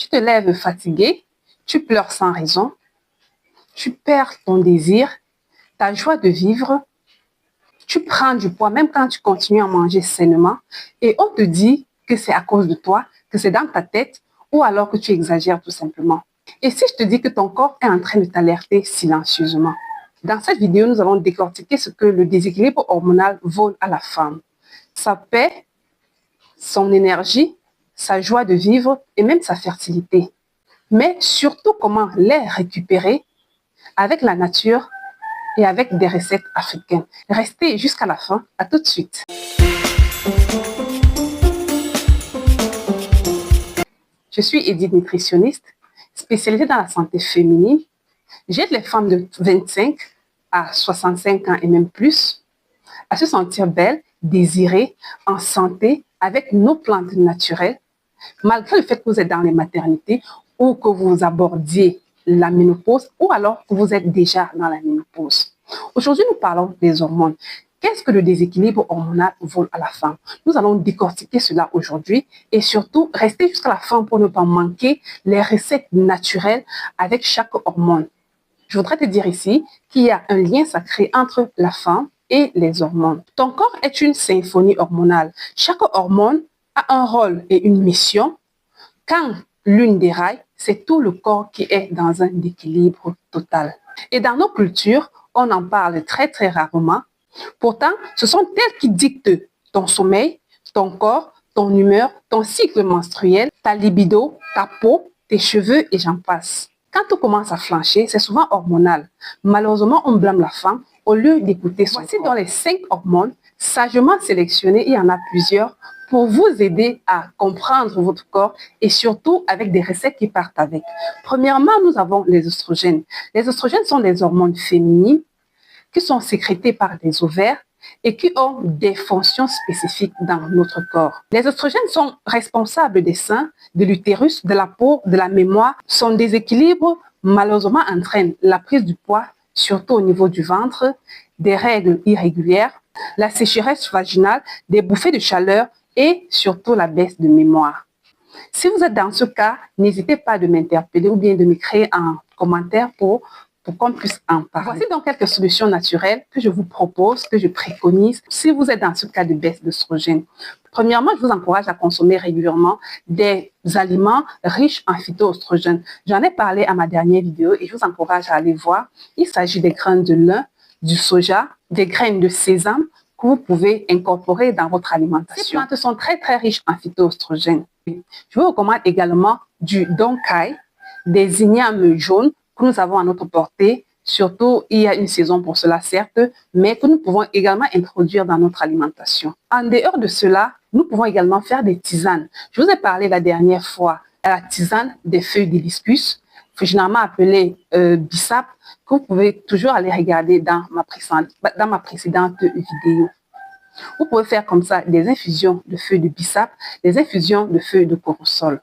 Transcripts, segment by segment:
Tu te lèves fatigué, tu pleures sans raison, tu perds ton désir, ta joie de vivre, tu prends du poids même quand tu continues à manger sainement et on te dit que c'est à cause de toi, que c'est dans ta tête ou alors que tu exagères tout simplement. Et si je te dis que ton corps est en train de t'alerter silencieusement? Dans cette vidéo, nous allons décortiquer ce que le déséquilibre hormonal vole à la femme. Sa paix, son énergie, sa joie de vivre et même sa fertilité. Mais surtout comment les récupérer avec la nature et avec des recettes africaines. Restez jusqu'à la fin. À tout de suite. Je suis Edith, nutritionniste, spécialisée dans la santé féminine. J'aide les femmes de 25 à 65 ans et même plus à se sentir belles, désirées, en santé avec nos plantes naturelles, malgré le fait que vous êtes dans les maternités ou que vous abordiez la ménopause ou alors que vous êtes déjà dans la ménopause. Aujourd'hui, nous parlons des hormones. Qu'est-ce que le déséquilibre hormonal vole à la femme? Nous allons décortiquer cela aujourd'hui et surtout rester jusqu'à la fin pour ne pas manquer les recettes naturelles avec chaque hormone. Je voudrais te dire ici qu'il y a un lien sacré entre la femme et les hormones. Ton corps est une symphonie hormonale. Chaque hormone a un rôle et une mission. Quand l'une déraille, c'est tout le corps qui est dans un équilibre total. Et dans nos cultures, on en parle très très rarement. Pourtant, ce sont elles qui dictent ton sommeil, ton corps, ton humeur, ton cycle menstruel, ta libido, ta peau, tes cheveux et j'en passe. Quand tout commence à flancher, c'est souvent hormonal. Malheureusement, on blâme la femme au lieu d'écouter son corps. Voici dans les 5 hormones sagement sélectionnées, il y en a plusieurs, pour vous aider à comprendre votre corps et surtout avec des recettes qui partent avec. Premièrement, nous avons les oestrogènes. Les oestrogènes sont des hormones féminines qui sont sécrétées par des ovaires et qui ont des fonctions spécifiques dans notre corps. Les oestrogènes sont responsables des seins, de l'utérus, de la peau, de la mémoire. Son déséquilibre, malheureusement, entraîne la prise du poids, surtout au niveau du ventre, des règles irrégulières, la sécheresse vaginale, des bouffées de chaleur et surtout la baisse de mémoire. Si vous êtes dans ce cas, n'hésitez pas de m'interpeller ou bien de m'écrire en commentaire pour qu'on puisse en parler. Voici donc quelques solutions naturelles que je vous propose, que je préconise si vous êtes dans ce cas de baisse d'œstrogène. Premièrement, je vous encourage à consommer régulièrement des aliments riches en phytoestrogènes. J'en ai parlé à ma dernière vidéo et je vous encourage à aller voir. Il s'agit des graines de lin, du soja, des graines de sésame que vous pouvez incorporer dans votre alimentation. Ces plantes sont très très riches en phytoestrogènes. Je vous recommande également du donkai, des ignames jaunes que nous avons à notre portée. Surtout, il y a une saison pour cela, certes, mais que nous pouvons également introduire dans notre alimentation. En dehors de cela, nous pouvons également faire des tisanes. Je vous ai parlé la dernière fois de la tisane des feuilles d'hibiscus, généralement appelée bissap, que vous pouvez toujours aller regarder dans ma précédente vidéo. Vous pouvez faire comme ça des infusions de feuilles de bissap, des infusions de feuilles de corosol.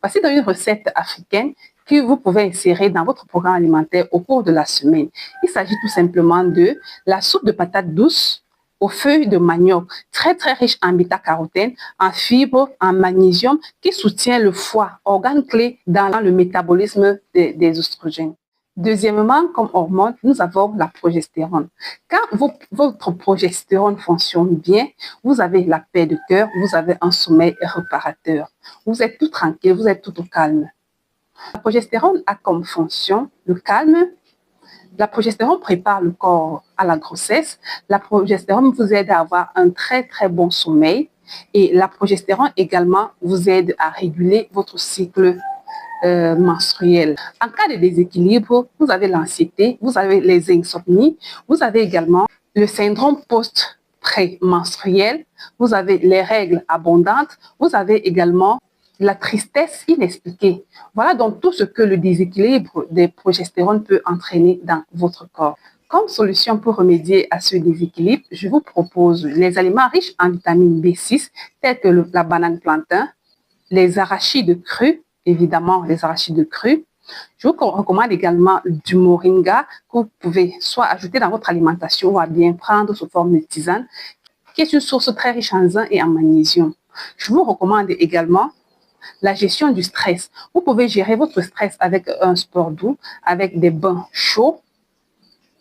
Voici donc une recette africaine que vous pouvez insérer dans votre programme alimentaire au cours de la semaine. Il s'agit tout simplement de la soupe de patates douces aux feuilles de manioc, très très riche en bêta-carotène, en fibres, en magnésium, qui soutient le foie, organe clé dans le métabolisme des oestrogènes. Deuxièmement, comme hormone, nous avons la progestérone. Quand votre progestérone fonctionne bien, vous avez la paix de cœur, vous avez un sommeil réparateur. Vous êtes tout tranquille, vous êtes tout au calme. La progestérone a comme fonction le calme. La progestérone prépare le corps à la grossesse. La progestérone vous aide à avoir un très très bon sommeil. Et la progestérone également vous aide à réguler votre cycle menstruel. En cas de déséquilibre, vous avez l'anxiété, vous avez les insomnies, vous avez également le syndrome post-prémenstruel, vous avez les règles abondantes, vous avez également la tristesse inexpliquée. Voilà donc tout ce que le déséquilibre des progestérones peut entraîner dans votre corps. Comme solution pour remédier à ce déséquilibre, je vous propose les aliments riches en vitamine B6, tels que la banane plantain, les arachides crus, évidemment les arachides crus. Je vous recommande également du moringa que vous pouvez soit ajouter dans votre alimentation ou à bien prendre sous forme de tisane, qui est une source très riche en zinc et en magnésium. Je vous recommande également La gestion du stress. Vous pouvez gérer votre stress avec un sport doux, avec des bains chauds,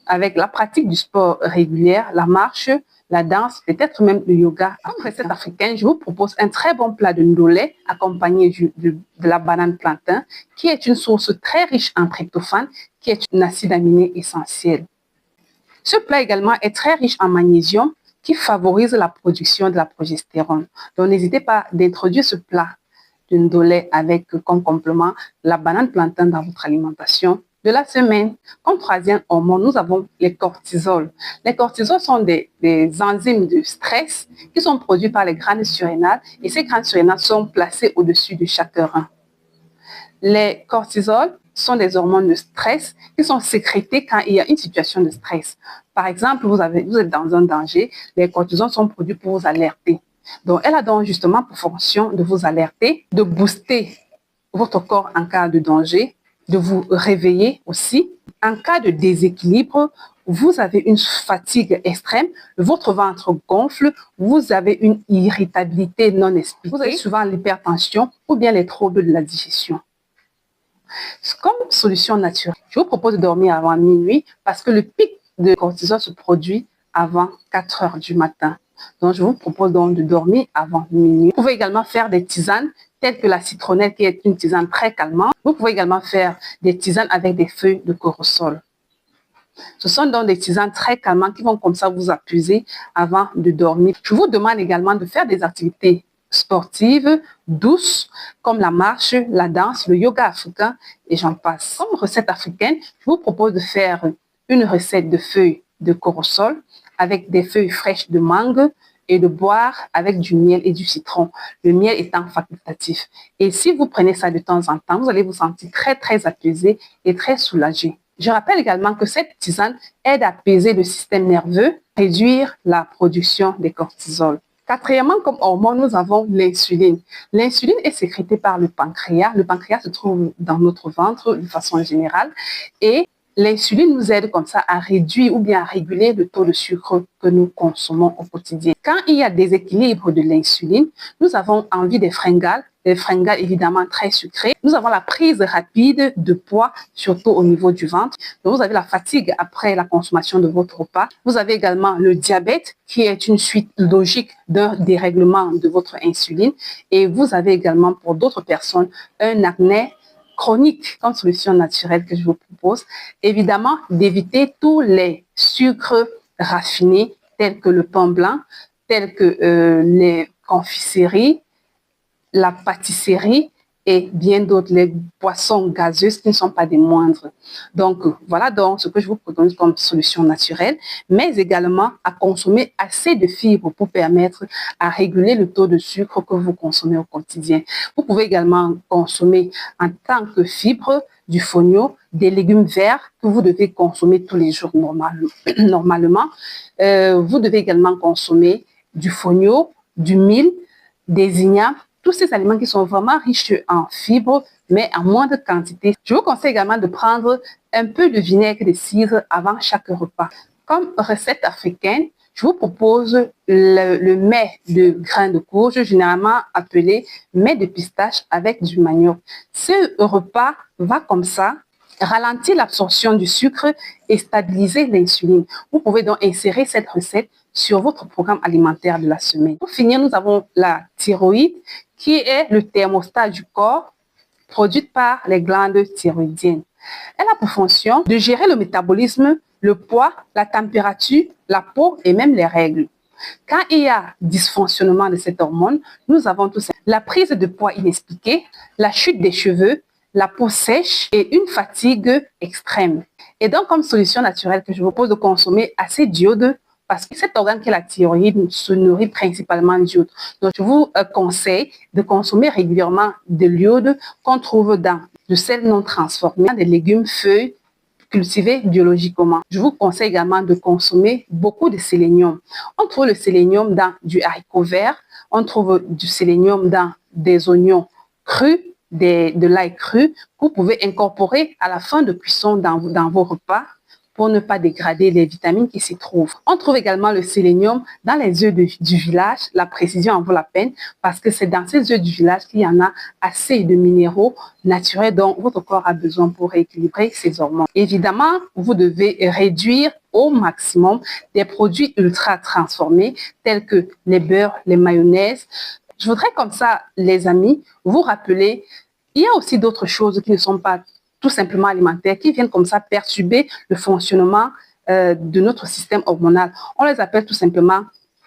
avec la pratique du sport régulière, la marche, la danse, peut-être même le yoga. Après cette africaine, je vous propose un très bon plat de ndolé accompagné de la banane plantain, qui est une source très riche en tryptophane, qui est un acide aminé essentiel. Ce plat également est très riche en magnésium, qui favorise la production de la progestérone. Donc, n'hésitez pas d'introduire ce plat de ndolé avec comme complément la banane plantain dans votre alimentation de la semaine. Comme troisième hormone, nous avons les cortisols. Les cortisols sont des enzymes de stress qui sont produits par les glandes surrénales et ces glandes surrénales sont placées au-dessus de chaque rein. Les cortisols sont des hormones de stress qui sont sécrétées quand il y a une situation de stress. Par exemple, vous êtes dans un danger, les cortisols sont produits pour vous alerter. Donc, elle a donc justement pour fonction de vous alerter, de booster votre corps en cas de danger, de vous réveiller aussi. En cas de déséquilibre, vous avez une fatigue extrême, votre ventre gonfle, vous avez une irritabilité non expliquée, vous avez souvent l'hypertension ou bien les troubles de la digestion. Comme solution naturelle, je vous propose de dormir avant minuit parce que le pic de cortisol se produit avant 4 heures du matin. Donc, je vous propose donc de dormir avant minuit. Vous pouvez également faire des tisanes telles que la citronnelle qui est une tisane très calmante. Vous pouvez également faire des tisanes avec des feuilles de corossol. Ce sont donc des tisanes très calmantes qui vont comme ça vous apaiser avant de dormir. Je vous demande également de faire des activités sportives, douces, comme la marche, la danse, le yoga africain et j'en passe. Comme recette africaine, je vous propose de faire une recette de feuilles de corossol avec des feuilles fraîches de mangue et de boire avec du miel et du citron, le miel étant facultatif. Et si vous prenez ça de temps en temps, vous allez vous sentir très, très apaisé et très soulagé. Je rappelle également que cette tisane aide à apaiser le système nerveux, réduire la production des cortisols. Quatrièmement, comme hormone, nous avons l'insuline. L'insuline est sécrétée par le pancréas. Le pancréas se trouve dans notre ventre de façon générale et l'insuline nous aide comme ça à réduire ou bien à réguler le taux de sucre que nous consommons au quotidien. Quand il y a déséquilibre de l'insuline, nous avons envie des fringales évidemment très sucrées. Nous avons la prise rapide de poids, surtout au niveau du ventre. Donc, vous avez la fatigue après la consommation de votre repas. Vous avez également le diabète qui est une suite logique d'un dérèglement de votre insuline. Et vous avez également pour d'autres personnes un acné chronique comme solution naturelle que je vous propose. Évidemment, d'éviter tous les sucres raffinés tels que le pain blanc, tels que les confiseries, la pâtisserie et bien d'autres, les boissons gazeuses qui ne sont pas des moindres. Donc, voilà donc ce que je vous propose comme solution naturelle, mais également à consommer assez de fibres pour permettre à réguler le taux de sucre que vous consommez au quotidien. Vous pouvez également consommer en tant que fibre du fonio, des légumes verts que vous devez consommer tous les jours normalement. Vous devez également consommer du fonio, du mil, des ignames, tous ces aliments qui sont vraiment riches en fibres, mais en moindre quantité. Je vous conseille également de prendre un peu de vinaigre de cidre avant chaque repas. Comme recette africaine, je vous propose le mets de grains de courge, généralement appelé mets de pistache avec du manioc. Ce repas va comme ça ralentir l'absorption du sucre et stabiliser l'insuline. Vous pouvez donc insérer cette recette sur votre programme alimentaire de la semaine. Pour finir, nous avons la thyroïde qui est le thermostat du corps produite par les glandes thyroïdiennes. Elle a pour fonction de gérer le métabolisme, le poids, la température, la peau et même les règles. Quand il y a dysfonctionnement de cette hormone, nous avons tout ça. La prise de poids inexpliquée, la chute des cheveux, la peau sèche et une fatigue extrême. Et donc, comme solution naturelle que je vous propose de consommer assez d'iode parce que cet organe qui est la thyroïde se nourrit principalement d'iode. Donc, je vous conseille de consommer régulièrement de l'iode qu'on trouve dans le sel non transformé, des légumes, feuilles, cultivés biologiquement. Je vous conseille également de consommer beaucoup de sélénium. On trouve le sélénium dans du haricot vert, on trouve du sélénium dans des oignons crus, de l'ail cru que vous pouvez incorporer à la fin de cuisson dans vos repas pour ne pas dégrader les vitamines qui s'y trouvent. On trouve également le sélénium dans les œufs du village. La précision en vaut la peine parce que c'est dans ces œufs du village qu'il y en a assez de minéraux naturels dont votre corps a besoin pour rééquilibrer ses hormones. Évidemment, vous devez réduire au maximum des produits ultra transformés tels que les beurres, les mayonnaises. Je voudrais comme ça, les amis, vous rappeler, il y a aussi d'autres choses qui ne sont pas tout simplement alimentaires, qui viennent comme ça perturber le fonctionnement de notre système hormonal. On les appelle tout simplement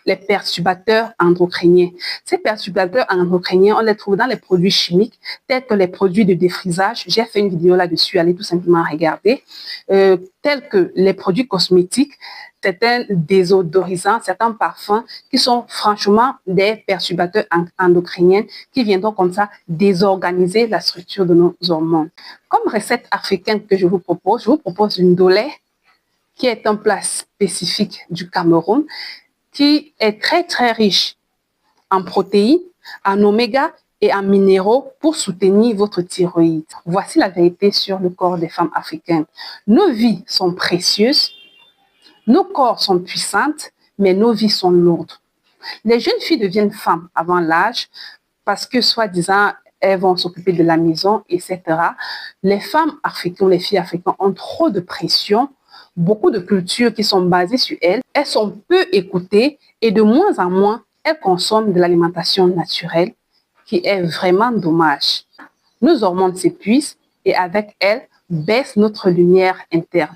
les perturbateurs endocriniens. Ces perturbateurs endocriniens, on les trouve dans les produits chimiques, tels que les produits de défrisage. J'ai fait une vidéo là-dessus, allez tout simplement regarder. Tels que les produits cosmétiques, certains désodorisants, certains parfums qui sont franchement des perturbateurs endocriniens qui viendront comme ça désorganiser la structure de nos hormones. Comme recette africaine que je vous propose une dolé qui est un plat spécifique du Cameroun qui est très riche en protéines, en oméga et en minéraux pour soutenir votre thyroïde. Voici la vérité sur le corps des femmes africaines. Nos vies sont précieuses, nos corps sont puissantes, mais nos vies sont lourdes. Les jeunes filles deviennent femmes avant l'âge parce que, soi-disant, elles vont s'occuper de la maison, etc. Les femmes africaines, les filles africaines ont trop de pression, beaucoup de cultures qui sont basées sur elles. Elles sont peu écoutées et de moins en moins, elles consomment de l'alimentation naturelle qui est vraiment dommage. Nos hormones s'épuisent et avec elles, baisse notre lumière interne.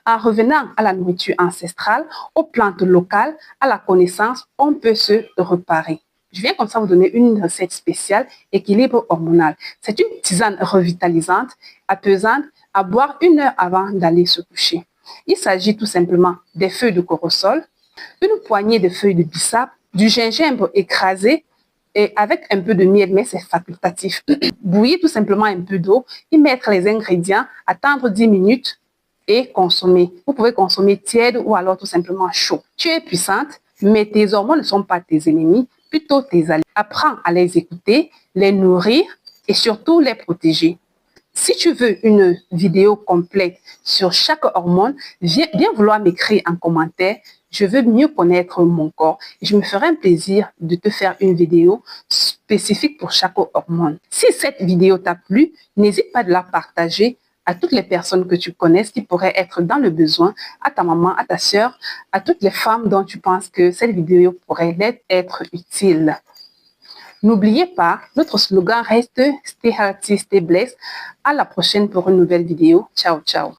En revenant à la nourriture ancestrale, aux plantes locales, à la connaissance, on peut se reparer. Je viens comme ça vous donner une recette spéciale, équilibre hormonal. C'est une tisane revitalisante, apaisante, à boire 1 heure avant d'aller se coucher. Il s'agit tout simplement des feuilles de corossol, une poignée de feuilles de bissap, du gingembre écrasé et avec un peu de miel, mais c'est facultatif. Bouillir tout simplement un peu d'eau, y mettre les ingrédients, attendre 10 minutes et consommer. Vous pouvez consommer tiède ou alors tout simplement chaud. Tu es puissante, mais tes hormones ne sont pas tes ennemis, plutôt tes alliés. Apprends à les écouter, les nourrir et surtout les protéger. Si tu veux une vidéo complète sur chaque hormone, viens bien vouloir m'écrire en commentaire. Je veux mieux connaître mon corps et je me ferai un plaisir de te faire une vidéo spécifique pour chaque hormone. Si cette vidéo t'a plu, n'hésite pas de la partager à toutes les personnes que tu connaisses qui pourraient être dans le besoin, à ta maman, à ta soeur, à toutes les femmes dont tu penses que cette vidéo pourrait être utile. N'oubliez pas, notre slogan reste Stay Healthy, Stay Blessed. À la prochaine pour une nouvelle vidéo. Ciao, ciao.